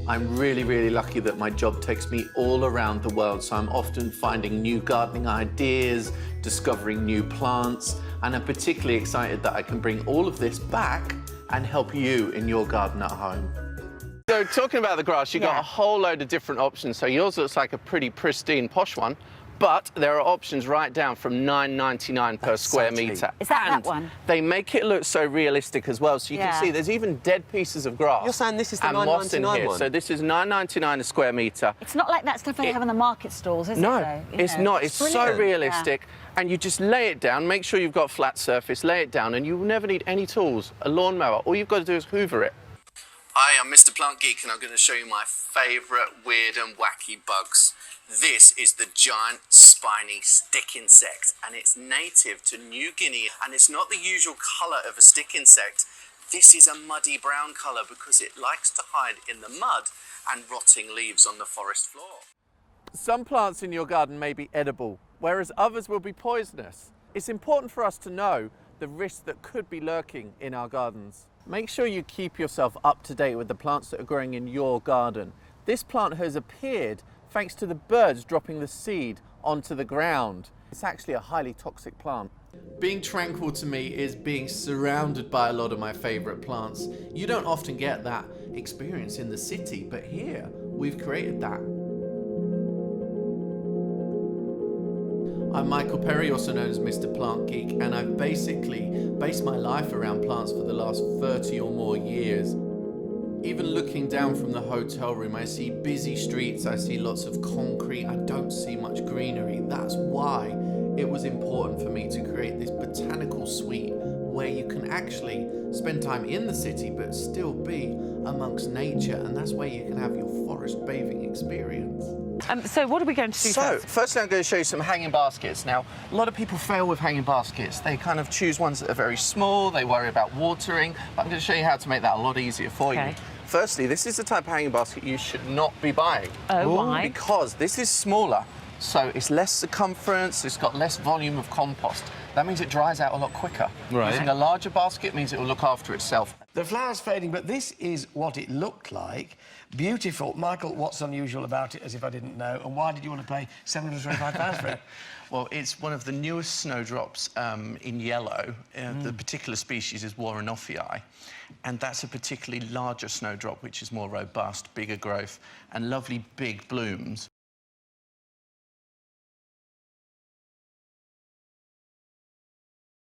I'm really, really lucky that my job takes me all around the world, so I'm often finding new gardening ideas, discovering new plants, and I'm particularly excited that I can bring all of this back and help you in your garden at home. So talking about the grass, you've got a whole load of different options. So yours looks like a pretty pristine, posh one, but there are options right down from $9.99 per square metre. Is that one? They make it look so realistic as well. So you can see there's even dead pieces of grass. You're saying this is the $9.99 one? So this is $9.99 a square metre. It's not like that stuff they have in the market stalls, is it? No, it's not. It's so realistic. And you just lay it down, make sure you've got a flat surface, lay it down, and you will never need any tools, a lawnmower. All you've got to do is hoover it. Hi, I'm Mr. Plant Geek, and I'm going to show you my favourite weird and wacky bugs. This is the giant spiny stick insect, and it's native to New Guinea, and it's not the usual colour of a stick insect. This is a muddy brown colour because it likes to hide in the mud and rotting leaves on the forest floor. Some plants in your garden may be edible, whereas others will be poisonous. It's important for us to know the risks that could be lurking in our gardens. Make sure you keep yourself up to date with the plants that are growing in your garden. This plant has appeared thanks to the birds dropping the seed onto the ground. It's actually a highly toxic plant. Being tranquil to me is being surrounded by a lot of my favourite plants. You don't often get that experience in the city, but here we've created that. I'm Michael Perry, also known as Mr. Plant Geek, and I've basically based my life around plants for the last 30 or more years. Even looking down from the hotel room, I see busy streets, I see lots of concrete, I don't see much greenery. That's why it was important for me to create this botanical suite where you can actually spend time in the city but still be amongst nature, and that's where you can have your forest bathing experience. So what are we going to do first? Firstly, I'm going to show you some hanging baskets. Now, a lot of people fail with hanging baskets. They kind of choose ones that are very small, they worry about watering, but I'm going to show you how to make that a lot easier for you. Firstly, this is the type of hanging basket you should not be buying. Oh, why? Because this is smaller, so it's less circumference, it's got less volume of compost. That means it dries out a lot quicker. Right. Using a larger basket means it will look after itself. The flower's fading, but this is what it looked like. Beautiful. Michael, what's unusual about it, as if I didn't know, and why did you want to pay £725 for it? Well, it's one of the newest snowdrops in yellow. The particular species is Warrenophii, and that's a particularly larger snowdrop, which is more robust, bigger growth, and lovely big blooms.